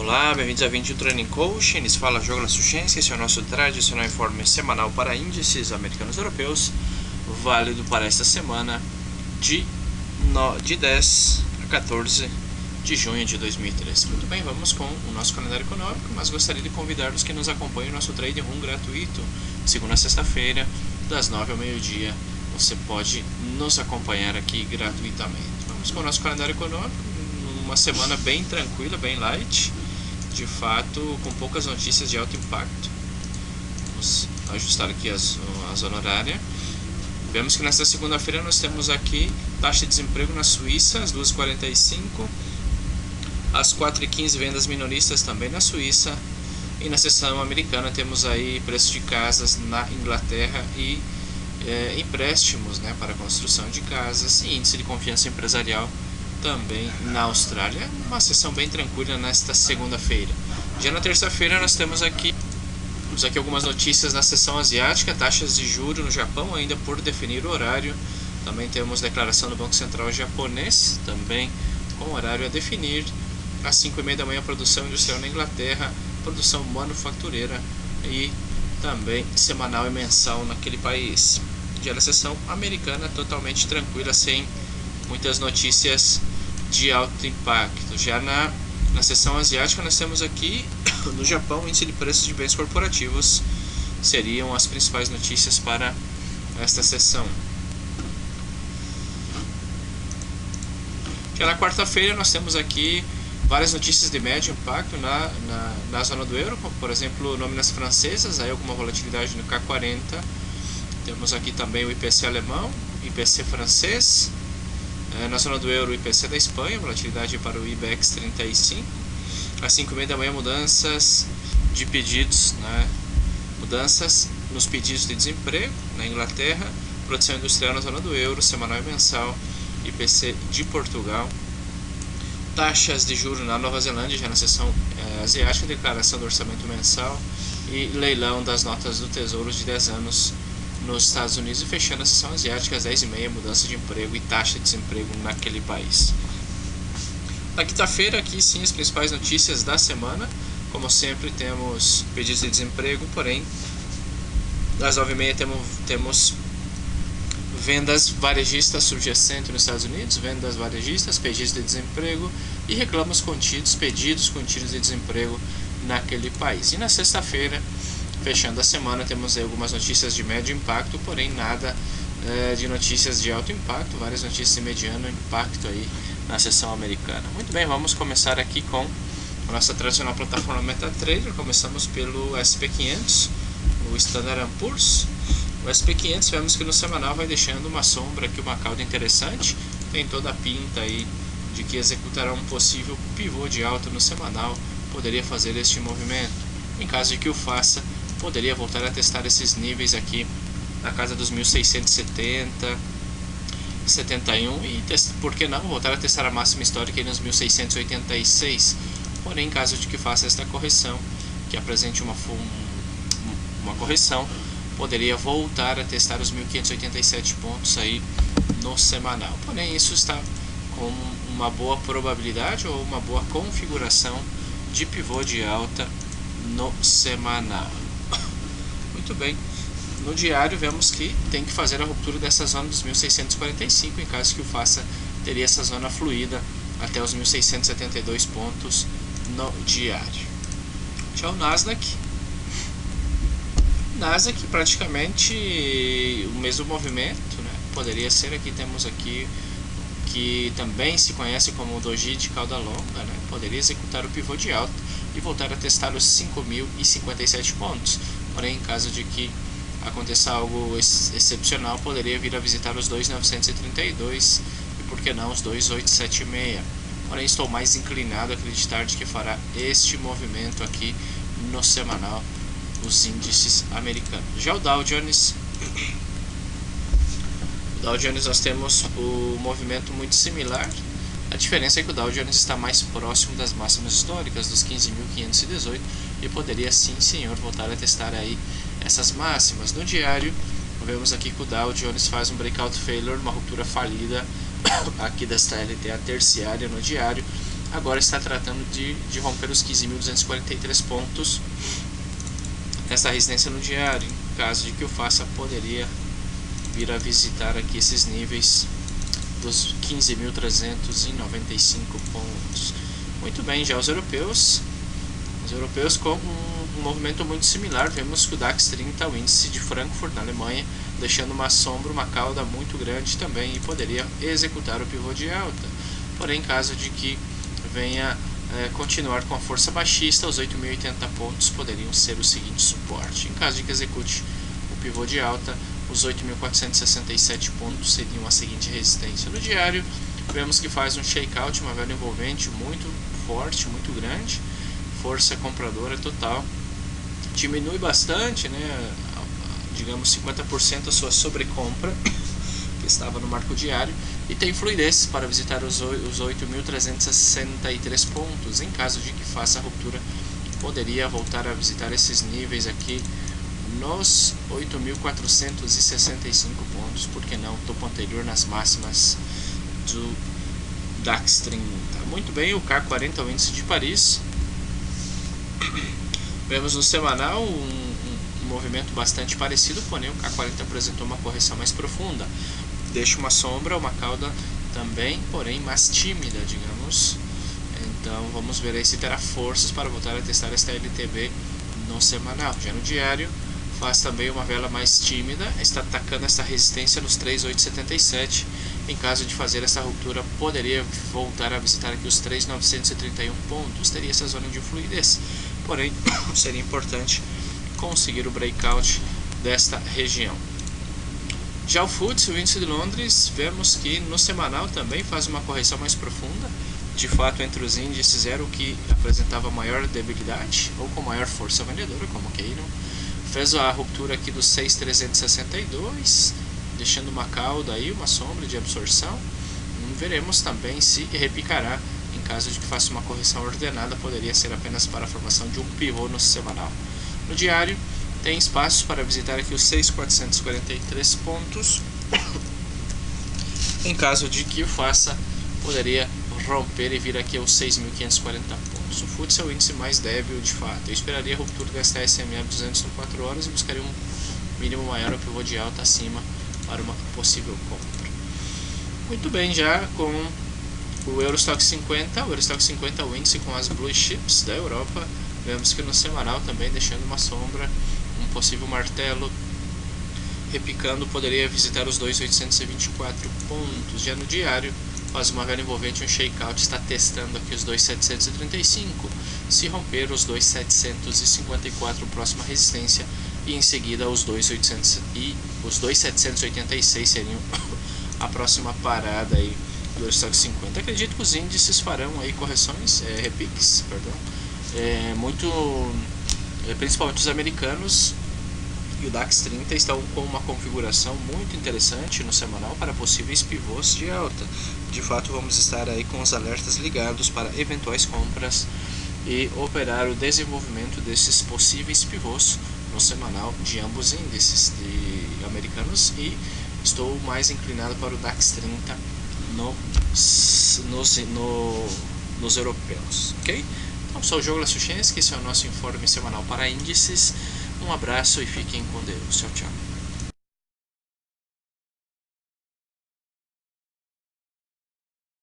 Olá, bem-vindos a 21 Training Coach. Eles fala Douglas Suchenski. Esse é o nosso tradicional informe semanal para índices americanos e europeus, válido para esta semana de 10 a 14 de junho de 2013. Muito bem, vamos com o nosso calendário econômico, mas gostaria de convidar-los que nos acompanhem no nosso Trade Room gratuito, segunda a sexta-feira, das 9 ao meio-dia. Você pode nos acompanhar aqui gratuitamente. Vamos com o nosso calendário econômico, uma semana bem tranquila, bem light, de fato, com poucas notícias de alto impacto. Vamos ajustar aqui a zona horária. Vemos que nesta segunda-feira nós temos aqui taxa de desemprego na Suíça, às 2h45, às 4h15 vendas minoristas também na Suíça, e na seção americana temos aí preço de casas na Inglaterra e empréstimos, para construção de casas, e índice de confiança empresarial também na Austrália. Uma sessão bem tranquila nesta segunda-feira. Já na terça-feira nós temos aqui algumas notícias na sessão asiática, taxas de juros no Japão ainda por definir o horário. Também temos declaração do Banco Central japonês, também com horário a definir. Às 5h30 da manhã, produção industrial na Inglaterra, produção manufatureira e também semanal e mensal naquele país. Já na sessão americana, totalmente tranquila, sem muitas notícias de alto impacto. Já na seção asiática nós temos aqui no Japão o índice de preços de bens corporativos, seriam as principais notícias para esta sessão. Já na quarta-feira nós temos aqui várias notícias de médio impacto na zona do euro, como por exemplo nóminas francesas, aí alguma volatilidade no K40. Temos aqui também o IPC alemão, IPC francês. Na zona do euro, o IPC da Espanha, volatilidade para o IBEX 35. Às 5h30 da manhã, mudanças de pedidos, mudanças nos pedidos de desemprego na Inglaterra, produção industrial na zona do euro, semanal e mensal, IPC de Portugal. Taxas de juros na Nova Zelândia, já na seção asiática, declaração do orçamento mensal e leilão das notas do Tesouro de 10 anos nos Estados Unidos, e fechando a sessão asiática às 10h30, mudança de emprego e taxa de desemprego naquele país. Na quinta-feira, aqui sim, as principais notícias da semana. Como sempre, temos pedidos de desemprego, porém, às 9h30 temos vendas varejistas subjacentes nos Estados Unidos, vendas varejistas, pedidos de desemprego e reclamos contidos, pedidos contidos de desemprego naquele país. E na sexta-feira, fechando a semana, temos aí algumas notícias de médio impacto, porém nada de notícias de alto impacto, várias notícias de mediano impacto aí na seção americana. Muito bem, vamos começar aqui com a nossa tradicional plataforma MetaTrader. Começamos pelo SP500, o Standard & Poor's. O SP500, vemos que no semanal vai deixando uma sombra aqui, uma cauda interessante, tem toda a pinta aí de que executará um possível pivô de alta no semanal, poderia fazer este movimento. Em caso de que o faça, poderia voltar a testar esses níveis aqui na casa dos 1670, 71 e por que não voltar a testar a máxima histórica aí nos 1686. Porém, em caso de que faça esta correção, que apresente uma correção, poderia voltar a testar os 1587 pontos aí no semanal. Porém, isso está com uma boa probabilidade ou uma boa configuração de pivô de alta no semanal. Muito bem, no diário vemos que tem que fazer a ruptura dessa zona dos 1645, em caso que o faça, teria essa zona fluida até os 1672 pontos no diário. Já o Nasdaq praticamente o mesmo movimento, poderia ser. Aqui temos aqui que também se conhece como o doji de cauda longa, poderia executar o pivô de alta e voltar a testar os 5.057 pontos. Porém, em caso de que aconteça algo excepcional, poderia vir a visitar os 2.932 e, por que não, os 2.876. Porém, estou mais inclinado a acreditar de que fará este movimento aqui no semanal, os índices americanos. Já o Dow Jones, nós temos o movimento muito similar. A diferença é que o Dow Jones está mais próximo das máximas históricas, dos 15.518, e poderia sim, senhor, voltar a testar aí essas máximas. No diário, vemos aqui que o Dow Jones faz um breakout failure, uma ruptura falida aqui desta LTA terciária no diário, agora está tratando de romper os 15.243 pontos nessa resistência no diário. Em caso de que o faça, poderia vir a visitar aqui esses níveis dos 15.395 pontos. Muito bem, já os europeus com um movimento muito similar. Vemos que o DAX 30, o índice de Frankfurt na Alemanha, deixando uma sombra, uma cauda muito grande também, e poderia executar o pivô de alta. Porém, em caso de que venha continuar com a força baixista, os 8.080 pontos poderiam ser o seguinte suporte. Em caso de que execute o pivô de alta, os 8.467 pontos seriam a seguinte resistência. No diário, vemos que faz um shakeout, uma vela envolvente muito forte, muito grande, força compradora total, diminui bastante, né, digamos 50% a sua sobrecompra, que estava no marco diário, e tem fluidez para visitar os 8.363 pontos. Em caso de que faça a ruptura, poderia voltar a visitar esses níveis aqui nos 8.465 pontos, porque não, topo anterior nas máximas do DAX 30. Muito bem, o K40 é o índice de Paris. Vemos no semanal um movimento bastante parecido, porém o K40 apresentou uma correção mais profunda. Deixa uma sombra, uma cauda também, porém mais tímida, digamos. Então vamos ver aí se terá forças para voltar a testar esta LTB no semanal. Já no diário, faz também uma vela mais tímida, está atacando essa resistência nos 3.877. Em caso de fazer essa ruptura, poderia voltar a visitar aqui os 3.931 pontos, teria essa zona de fluidez. Porém, seria importante conseguir o breakout desta região. Já o FTSE, o índice de Londres, vemos que no semanal também faz uma correção mais profunda. De fato, entre os índices era o que apresentava maior debilidade, ou com maior força vendedora, como queiram. Fez a ruptura aqui dos 6.362, deixando uma cauda aí, uma sombra de absorção. Veremos também se repicará. Em caso de que faça uma correção ordenada, poderia ser apenas para a formação de um pivô no semanal. No diário, tem espaço para visitar aqui os 6.443 pontos. Em caso de que o faça, poderia romper e vir aqui aos 6.540 pontos. O FTSE é o índice mais débil de fato. Eu esperaria a ruptura desta SMA 200 em 4 horas e buscaria um mínimo maior ao pivô de alta acima para uma possível compra. Muito bem, já com o Eurostock 50, o Eurostock 50 é o índice com as blue chips da Europa. Vemos que no semanal também deixando uma sombra, um possível martelo, repicando, poderia visitar os 2.824 pontos. Já no diário, faz uma vela envolvente, um shakeout, está testando aqui os 2.735. Se romper os 2.754, próxima resistência, e em seguida os 2.786 seriam a próxima parada aí do Eurostock 50. Acredito que os índices farão aí correções, repiques, perdão, principalmente os americanos, e o DAX 30 estão com uma configuração muito interessante no semanal para possíveis pivôs de alta. De fato, vamos estar aí com os alertas ligados para eventuais compras e operar o desenvolvimento desses possíveis pivôs no semanal de ambos índices, de americanos, e estou mais inclinado para o DAX 30 nos europeus, ok? Então, sou o Diogo Lasuchenski, esse é o nosso informe semanal para índices. Um abraço e fiquem com Deus. Tchau, tchau.